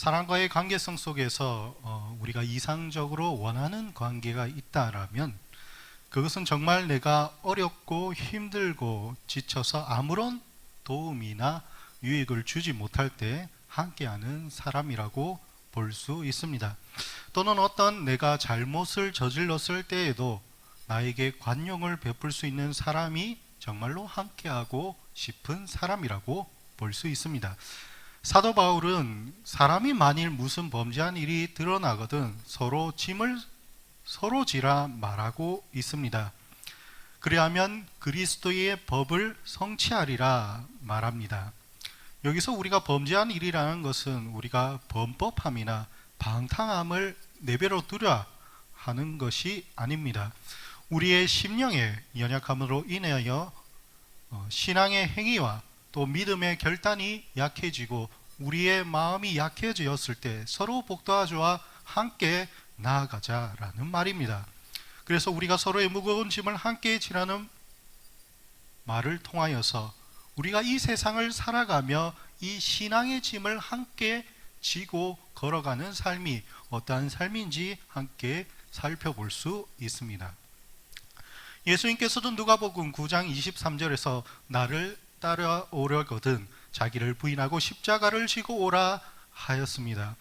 사람과의 관계성 속에서 우리가 이상적으로 원하는 관계가 있다라면 그것은 정말 내가 어렵고 힘들고 지쳐서 아무런 도움이나 유익을 주지 못할 때 함께하는 사람이라고 볼 수 있습니다. 또는 어떤 내가 잘못을 저질렀을 때에도 나에게 관용을 베풀 수 있는 사람이 정말로 함께하고 싶은 사람이라고 볼 수 있습니다. 사도 바울은 사람이 만일 무슨 범죄한 일이 드러나거든 서로 짐을 서로 지라 말하고 있습니다. 그리하면 그리스도의 법을 성취하리라 말합니다. 여기서 우리가 범죄한 일이라는 것은 우리가 범법함이나 방탕함을 내버려 두려 하는 것이 아닙니다. 우리의 심령의 연약함으로 인하여 신앙의 행위와 또 믿음의 결단이 약해지고 우리의 마음이 약해졌을 때 서로 복도와주와 함께 나아가자라는 말입니다. 그래서 우리가 서로의 무거운 짐을 함께 지라는 말을 통하여서 우리가 이 세상을 살아가며 이 신앙의 짐을 함께 지고 걸어가는 삶이 어떠한 삶인지 함께 살펴볼 수 있습니다. 예수님께서도 누가복음 9장 23절에서 나를 따라오려거든 자기를 부인하고 십자가를 지고 오라 하였습니다.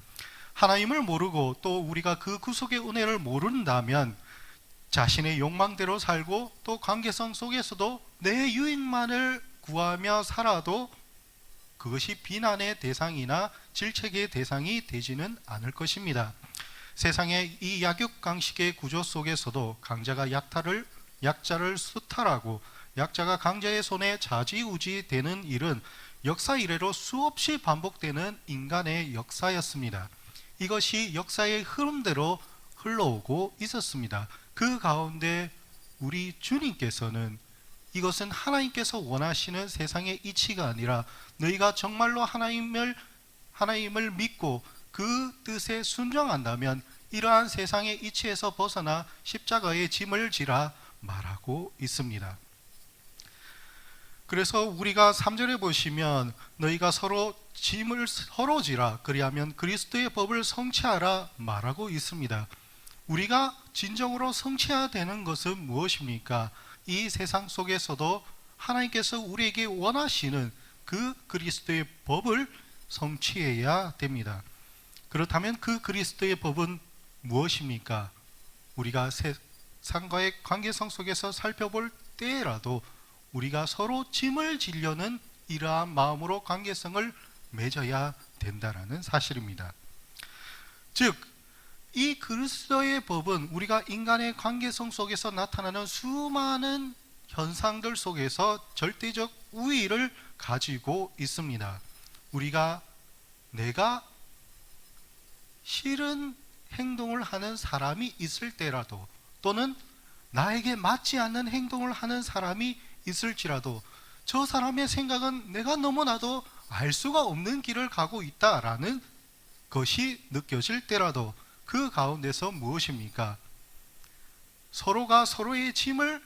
하나님을 모르고 또 우리가 그 구속의 은혜를 모른다면 자신의 욕망대로 살고 또 관계성 속에서도 내 유익만을 구하며 살아도 그것이 비난의 대상이나 질책의 대상이 되지는 않을 것입니다. 세상의 이 약육강식의 구조 속에서도 강자가 약자를 수탈하고 약자가 강자의 손에 좌지우지 되는 일은 역사 이래로 수없이 반복되는 인간의 역사였습니다. 이것이 역사의 흐름대로 흘러오고 있었습니다. 그 가운데 우리 주님께서는 이것은 하나님께서 원하시는 세상의 이치가 아니라 너희가 정말로 하나님을 믿고 그 뜻에 순종한다면 이러한 세상의 이치에서 벗어나 십자가의 짐을 지라 말하고 있습니다. 그래서 우리가 3절에 보시면 너희가 서로 짐을 서로 지라 그리하면 그리스도의 법을 성취하라 말하고 있습니다. 우리가 진정으로 성취해야 되는 것은 무엇입니까? 이 세상 속에서도 하나님께서 우리에게 원하시는 그 그리스도의 법을 성취해야 됩니다. 그렇다면 그 그리스도의 법은 무엇입니까? 우리가 세상과의 관계성 속에서 살펴볼 때라도 우리가 서로 짐을 지려는 이러한 마음으로 관계성을 맺어야 된다는 사실입니다. 즉, 이 그리스도의 법은 우리가 인간의 관계성 속에서 나타나는 수많은 현상들 속에서 절대적 우위를 가지고 있습니다. 우리가 내가 싫은 행동을 하는 사람이 있을 때라도 또는 나에게 맞지 않는 행동을 하는 사람이 있을지라도 저 사람의 생각은 내가 너무나도 알 수가 없는 길을 가고 있다라는 것이 느껴질 때라도 그 가운데서 무엇입니까? 서로가 서로의 짐을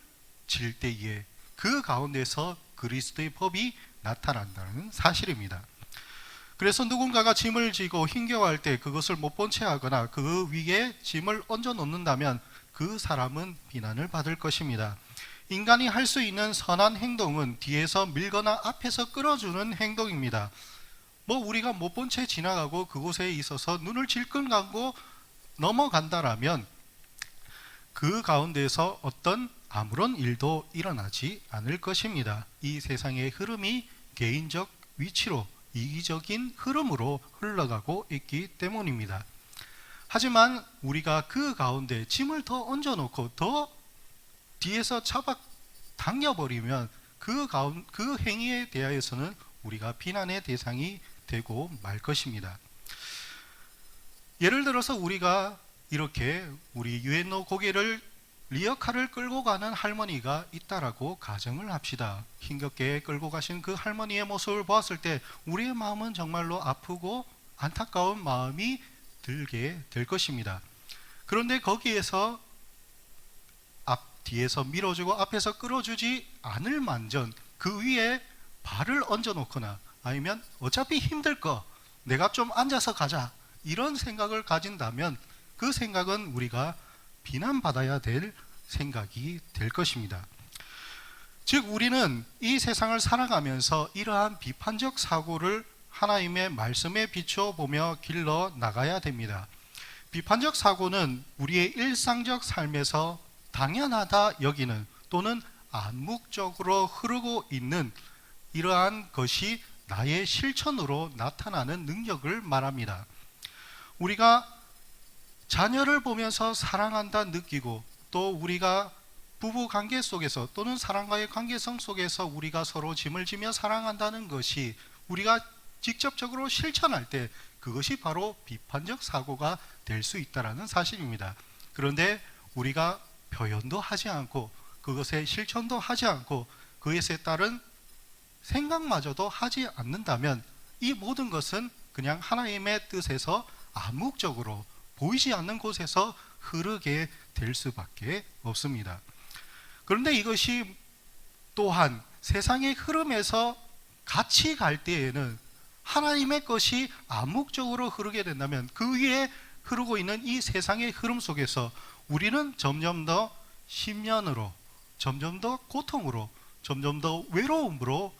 질 때에 그 가운데서 그리스도의 법이 나타난다는 사실입니다. 그래서 누군가가 짐을 지고 힘겨워할 때 그것을 못 본 채 하거나 그 위에 짐을 얹어 놓는다면 그 사람은 비난을 받을 것입니다. 인간이 할 수 있는 선한 행동은 뒤에서 밀거나 앞에서 끌어주는 행동입니다. 우리가 못 본 채 지나가고 그곳에 있어서 눈을 질끈 감고 넘어간다라면 그 가운데서 어떤 아무런 일도 일어나지 않을 것입니다. 이 세상의 흐름이 개인적 위치로 이기적인 흐름으로 흘러가고 있기 때문입니다. 하지만 우리가 그 가운데 짐을 더 얹어놓고 더 뒤에서 잡아 당겨버리면 그 행위에 대하여서는 우리가 비난의 대상이 되고 말 것입니다. 예를 들어서 우리가 이렇게 우리 유엔노 고개를 리어카를 끌고 가는 할머니가 있다라고 가정을 합시다. 힘겹게 끌고 가신 그 할머니의 모습을 보았을 때 우리의 마음은 정말로 아프고 안타까운 마음이 들게 될 것입니다. 그런데 거기에서 뒤에서 밀어주고 앞에서 끌어주지 않을 만전 그 위에 발을 얹어 놓거나 아니면 어차피 힘들 거 내가 좀 앉아서 가자 이런 생각을 가진다면 그 생각은 우리가 비난받아야 될 생각이 될 것입니다. 즉 우리는 이 세상을 살아가면서 이러한 비판적 사고를 하나님의 말씀에 비춰보며 길러 나가야 됩니다. 비판적 사고는 우리의 일상적 삶에서 당연하다 여기는 또는 암묵적으로 흐르고 있는 이러한 것이 나의 실천으로 나타나는 능력을 말합니다. 우리가 자녀를 보면서 사랑한다 느끼고 또 우리가 부부 관계 속에서 또는 사람과의 관계성 속에서 우리가 서로 짐을 지며 사랑한다는 것이 우리가 직접적으로 실천할 때 그것이 바로 비판적 사고가 될 수 있다는 사실입니다. 그런데 우리가 표현도 하지 않고 그것에 실천도 하지 않고 그것에 따른 생각마저도 하지 않는다면 이 모든 것은 그냥 하나님의 뜻에서 암묵적으로 보이지 않는 곳에서 흐르게 될 수밖에 없습니다. 그런데 이것이 또한 세상의 흐름에서 같이 갈 때에는 하나님의 것이 암묵적으로 흐르게 된다면 그 위에 흐르고 있는 이 세상의 흐름 속에서 우리는 점점 더 심연으로, 점점 더 고통으로, 점점 더 외로움으로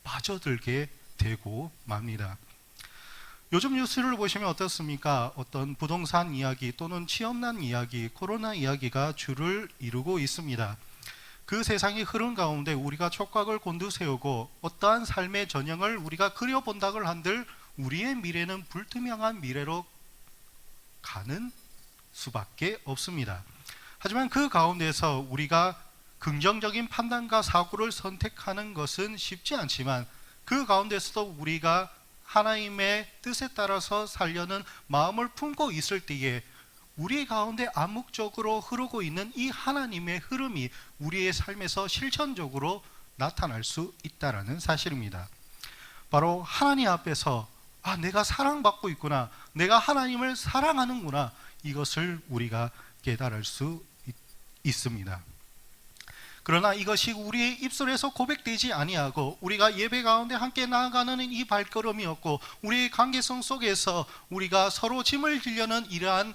빠져들게 되고 맙니다. 요즘 뉴스를 보시면 어떻습니까? 어떤 부동산 이야기 또는 취업난 이야기, 코로나 이야기가 주를 이루고 있습니다. 그 세상의 흐름 가운데 우리가 촉각을 곤두세우고 어떠한 삶의 전형을 우리가 그려본다고 한들 우리의 미래는 불투명한 미래로 가는 수밖에 없습니다. 하지만 그 가운데서 우리가 긍정적인 판단과 사고를 선택하는 것은 쉽지 않지만 그 가운데서도 우리가 하나님의 뜻에 따라서 살려는 마음을 품고 있을 때에 우리 가운데 암묵적으로 흐르고 있는 이 하나님의 흐름이 우리의 삶에서 실천적으로 나타날 수 있다는 사실입니다. 바로 하나님 앞에서 내가 사랑받고 있구나, 내가 하나님을 사랑하는구나, 이것을 우리가 깨달을 수 있습니다. 그러나 이것이 우리의 입술에서 고백되지 아니하고 우리가 예배 가운데 함께 나아가는 이 발걸음이었고 우리의 관계성 속에서 우리가 서로 짐을 지려는 이러한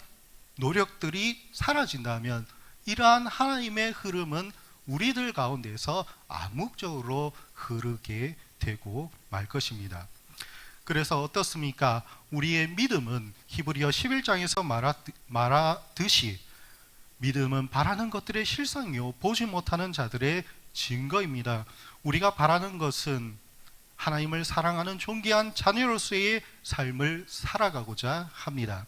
노력들이 사라진다면 이러한 하나님의 흐름은 우리들 가운데서 암묵적으로 흐르게 되고 말 것입니다. 그래서 어떻습니까? 우리의 믿음은 히브리어 11장에서 말하듯이 믿음은 바라는 것들의 실상이요 보지 못하는 자들의 증거입니다. 우리가 바라는 것은 하나님을 사랑하는 존귀한 자녀로서의 삶을 살아가고자 합니다.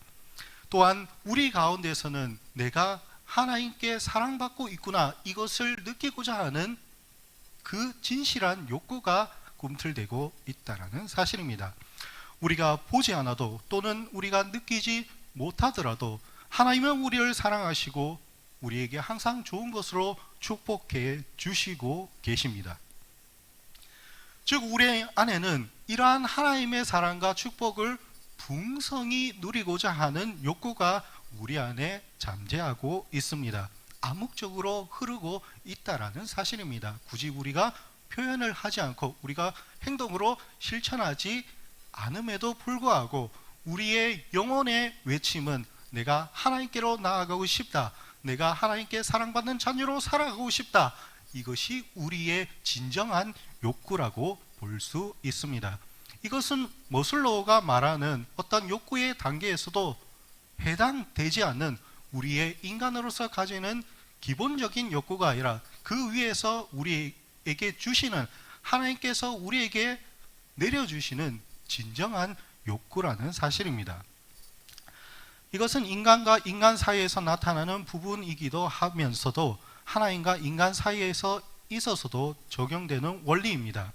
또한 우리 가운데서는 내가 하나님께 사랑받고 있구나 이것을 느끼고자 하는 그 진실한 욕구가 꿈틀대고 있다는 사실입니다. 우리가 보지 않아도 또는 우리가 느끼지 못하더라도 하나님은 우리를 사랑하시고 우리에게 항상 좋은 것으로 축복해 주시고 계십니다. 즉 우리 안에는 이러한 하나님의 사랑과 축복을 풍성히 누리고자 하는 욕구가 우리 안에 잠재하고 있습니다. 암묵적으로 흐르고 있다라는 사실입니다. 굳이 우리가 표현을 하지 않고 우리가 행동으로 실천하지 않음에도 불구하고 우리의 영혼의 외침은 내가 하나님께로 나아가고 싶다, 내가 하나님께 사랑받는 자녀로 살아가고 싶다, 이것이 우리의 진정한 욕구라고 볼 수 있습니다. 이것은 머슬로우가 말하는 어떤 욕구의 단계에서도 해당되지 않는 우리의 인간으로서 가지는 기본적인 욕구가 아니라 그 위에서 우리에게 주시는 하나님께서 우리에게 내려주시는 진정한 욕구라는 사실입니다. 이것은 인간과 인간 사이에서 나타나는 부분이기도 하면서도 하나님과 인간 사이에서 있어서도 적용되는 원리입니다.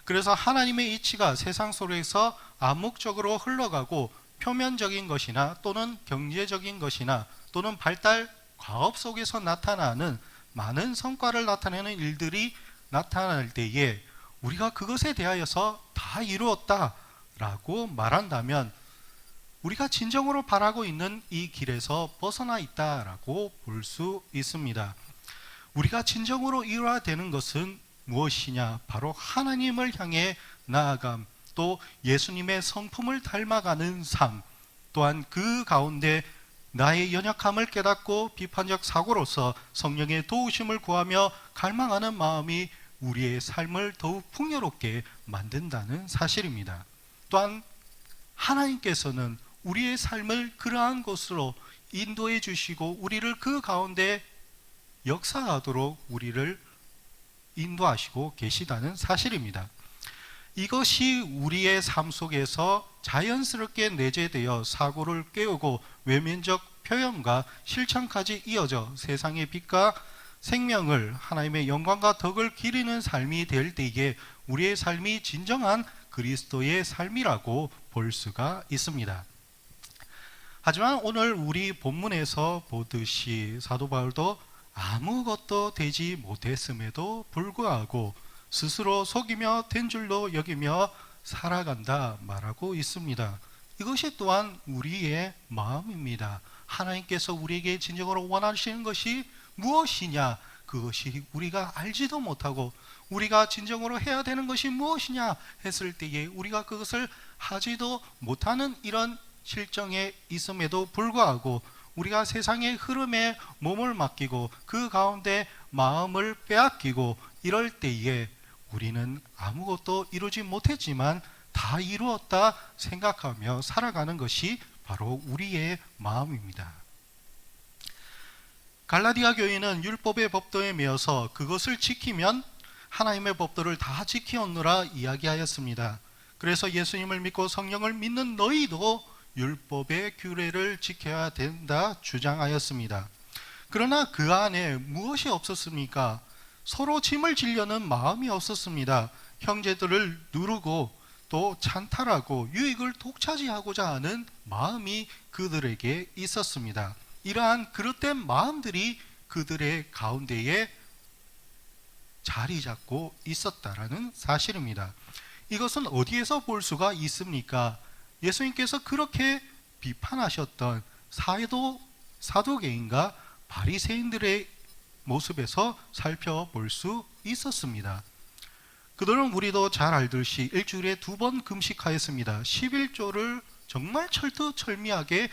그래서 하나님의 이치가 세상 속에서 암묵적으로 흘러가고 표면적인 것이나 또는 경제적인 것이나 또는 발달 과업 속에서 나타나는 많은 성과를 나타내는 일들이 나타날 때에 우리가 그것에 대하여서 다 이루었다라고 말한다면 우리가 진정으로 바라고 있는 이 길에서 벗어나 있다라고 볼 수 있습니다. 우리가 진정으로 이루어야 되는 것은 무엇이냐? 바로 하나님을 향해 나아감, 또 예수님의 성품을 닮아가는 삶, 또한 그 가운데 나의 연약함을 깨닫고 비판적 사고로서 성령의 도우심을 구하며 갈망하는 마음이 우리의 삶을 더욱 풍요롭게 만든다는 사실입니다. 또한 하나님께서는 우리의 삶을 그러한 곳으로 인도해 주시고 우리를 그 가운데 역사하도록 우리를 인도하시고 계시다는 사실입니다. 이것이 우리의 삶 속에서 자연스럽게 내재되어 사고를 깨우고 외면적 표현과 실천까지 이어져 세상의 빛과 생명을 하나님의 영광과 덕을 기리는 삶이 될 때에 우리의 삶이 진정한 그리스도의 삶이라고 볼 수가 있습니다. 하지만 오늘 우리 본문에서 보듯이 사도 바울도 아무것도 되지 못했음에도 불구하고 스스로 속이며 된 줄로 여기며 살아간다 말하고 있습니다. 이것이 또한 우리의 마음입니다. 하나님께서 우리에게 진정으로 원하시는 것이 무엇이냐, 그것이 우리가 알지도 못하고 우리가 진정으로 해야 되는 것이 무엇이냐 했을 때에 우리가 그것을 하지도 못하는 이런 실정에 있음에도 불구하고 우리가 세상의 흐름에 몸을 맡기고 그 가운데 마음을 빼앗기고 이럴 때에 우리는 아무것도 이루지 못했지만 다 이루었다 생각하며 살아가는 것이 바로 우리의 마음입니다. 갈라디아 교회는 율법의 법도에 매여서 그것을 지키면 하나님의 법도를 다 지키었노라 이야기하였습니다. 그래서 예수님을 믿고 성령을 믿는 너희도 율법의 규례를 지켜야 된다 주장하였습니다. 그러나 그 안에 무엇이 없었습니까? 서로 짐을 지려는 마음이 없었습니다. 형제들을 누르고 또 찬탈하고 유익을 독차지하고자 하는 마음이 그들에게 있었습니다. 이러한 그릇된 마음들이 그들의 가운데에 자리 잡고 있었다라는 사실입니다. 이것은 어디에서 볼 수가 있습니까? 예수님께서 그렇게 비판하셨던 사도개인과 바리새인들의 모습에서 살펴볼 수 있었습니다. 그들은 우리도 잘 알듯이 일주일에 2번 금식하였습니다. 11조를 정말 철두철미하게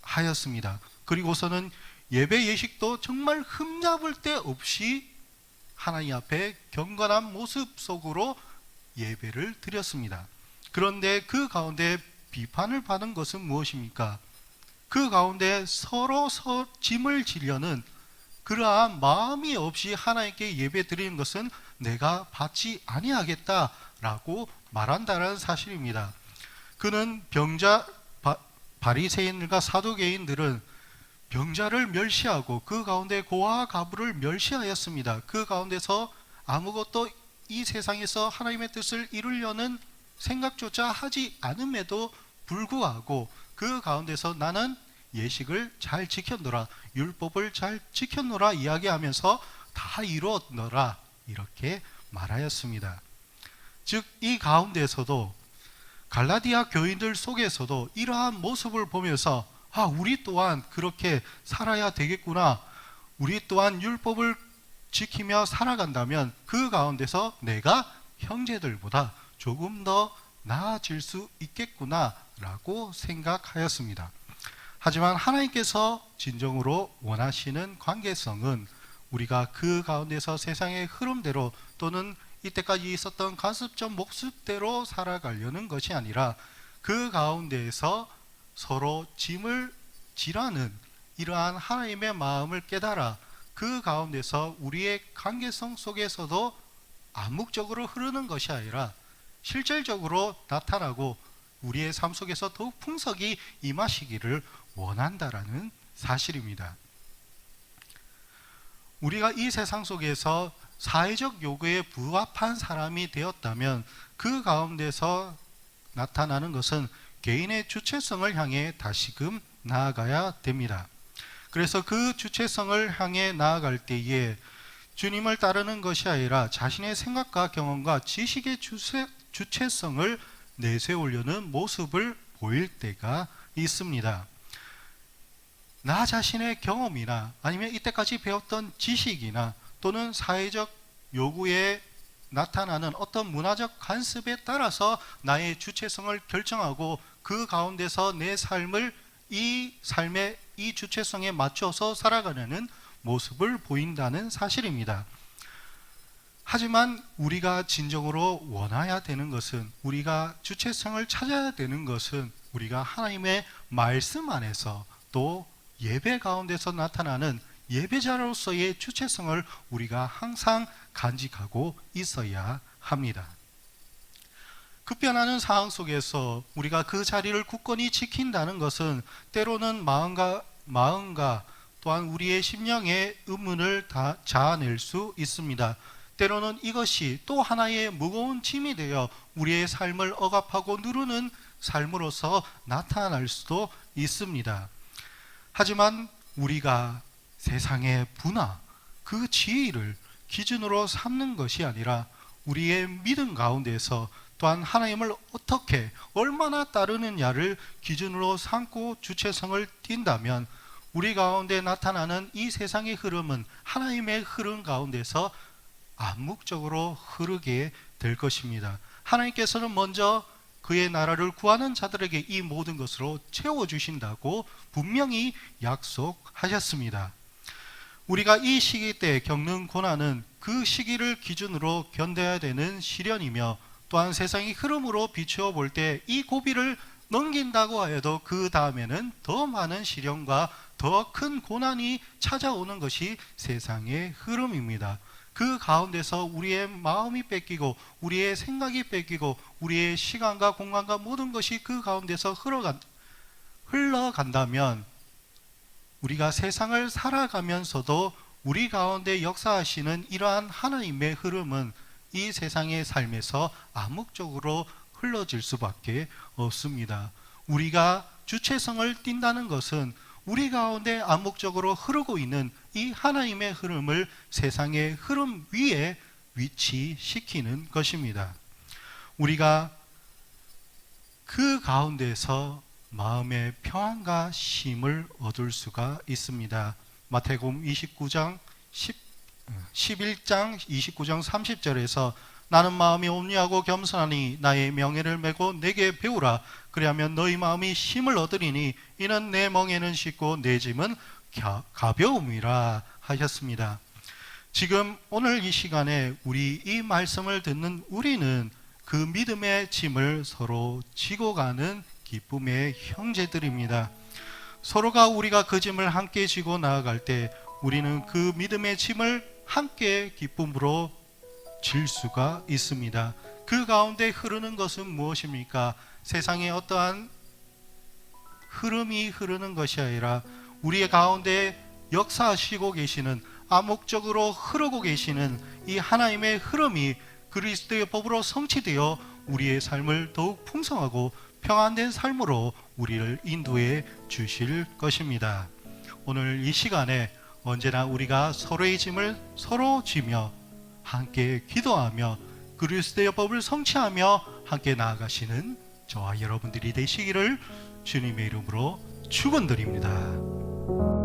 하였습니다. 그리고서는 예배 예식도 정말 흠잡을 데 없이 하나님 앞에 경건한 모습 속으로 예배를 드렸습니다. 그런데 그 가운데 비판을 받은 것은 무엇입니까? 그 가운데 서로 짐을 지려는 그러한 마음이 없이 하나님께 예배 드리는 것은 내가 받지 아니하겠다라고 말한다는 사실입니다. 그는 바리새인들과 사두개인들은 병자를 멸시하고 그 가운데 고아와 과부를 멸시하였습니다. 그 가운데서 아무것도 이 세상에서 하나님의 뜻을 이루려는 생각조차 하지 않음에도 불구하고 그 가운데서 나는 예식을 잘 지켰노라, 율법을 잘 지켰노라 이야기하면서 다 이루었노라 이렇게 말하였습니다. 즉 이 가운데서도 갈라디아 교인들 속에서도 이러한 모습을 보면서 우리 또한 그렇게 살아야 되겠구나, 우리 또한 율법을 지키며 살아간다면 그 가운데서 내가 형제들보다 조금 더 나아질 수 있겠구나 라고 생각하였습니다. 하지만 하나님께서 진정으로 원하시는 관계성은 우리가 그 가운데서 세상의 흐름대로 또는 이때까지 있었던 관습적 모습대로 살아가려는 것이 아니라 그 가운데에서 서로 짐을 지라는 이러한 하나님의 마음을 깨달아 그 가운데서 우리의 관계성 속에서도 암묵적으로 흐르는 것이 아니라 실질적으로 나타나고 우리의 삶 속에서 더욱 풍성히 임하시기를 원한다라는 사실입니다. 우리가 이 세상 속에서 사회적 요구에 부합한 사람이 되었다면 그 가운데서 나타나는 것은 개인의 주체성을 향해 다시금 나아가야 됩니다. 그래서 그 주체성을 향해 나아갈 때에 주님을 따르는 것이 아니라 자신의 생각과 경험과 지식의 주체성을 내세우려는 모습을 보일 때가 있습니다. 나 자신의 경험이나 아니면 이때까지 배웠던 지식이나 또는 사회적 요구에 나타나는 어떤 문화적 관습에 따라서 나의 주체성을 결정하고 그 가운데서 내 삶을 이 삶의 이 주체성에 맞춰서 살아가려는 모습을 보인다는 사실입니다. 하지만 우리가 진정으로 원해야 되는 것은, 우리가 주체성을 찾아야 되는 것은 우리가 하나님의 말씀 안에서 또 예배 가운데서 나타나는 예배자로서의 주체성을 우리가 항상 간직하고 있어야 합니다. 급변하는 상황 속에서 우리가 그 자리를 굳건히 지킨다는 것은 때로는 마음과 또한 우리의 심령의 의문을 다 자아낼 수 있습니다. 때로는 이것이 또 하나의 무거운 짐이 되어 우리의 삶을 억압하고 누르는 삶으로서 나타날 수도 있습니다. 하지만 우리가 세상의 분화, 그 지위를 기준으로 삼는 것이 아니라 우리의 믿음 가운데서 또한 하나님을 어떻게 얼마나 따르느냐를 기준으로 삼고 주체성을 띈다면 우리 가운데 나타나는 이 세상의 흐름은 하나님의 흐름 가운데서 암묵적으로 흐르게 될 것입니다. 하나님께서는 먼저 그의 나라를 구하는 자들에게 이 모든 것으로 채워주신다고 분명히 약속하셨습니다. 우리가 이 시기 때 겪는 고난은 그 시기를 기준으로 견뎌야 되는 시련이며, 또한 세상의 흐름으로 비추어 볼 때 이 고비를 넘긴다고 해도 그 다음에는 더 많은 시련과 더 큰 고난이 찾아오는 것이 세상의 흐름입니다. 그 가운데서 우리의 마음이 뺏기고 우리의 생각이 뺏기고 우리의 시간과 공간과 모든 것이 그 가운데서 흘러간다면 우리가 세상을 살아가면서도 우리 가운데 역사하시는 이러한 하나님의 흐름은 이 세상의 삶에서 암묵적으로 흘러질 수밖에 없습니다. 우리가 주체성을 띈다는 것은 우리 가운데 암묵적으로 흐르고 있는 이 하나님의 흐름을 세상의 흐름 위에 위치시키는 것입니다. 우리가 그 가운데서 마음의 평안과 쉼을 얻을 수가 있습니다. 마태복음 11장 29장 30절에서 나는 마음이 온유하고 겸손하니 나의 명예를 메고 내게 배우라. 그리하면 너희 마음이 쉼을 얻으리니 이는 내 멍에는 쉽고 내 짐은 가벼움이라 하셨습니다. 지금 오늘 이 시간에 우리 이 말씀을 듣는 우리는 그 믿음의 짐을 서로 지고 가는 기쁨의 형제들입니다. 서로가 우리가 그 짐을 함께 지고 나아갈 때 우리는 그 믿음의 짐을 함께 기쁨으로 질 수가 있습니다. 그 가운데 흐르는 것은 무엇입니까? 세상에 어떠한 흐름이 흐르는 것이 아니라 우리의 가운데 역사하시고 계시는, 암묵적으로 흐르고 계시는 이 하나님의 흐름이 그리스도의 법으로 성취되어 우리의 삶을 더욱 풍성하고 평안된 삶으로 우리를 인도해 주실 것입니다. 오늘 이 시간에 언제나 우리가 서로의 짐을 서로 지며 함께 기도하며 그리스도의 법을 성취하며 함께 나아가시는 저와 여러분들이 되시기를 주님의 이름으로 축원드립니다.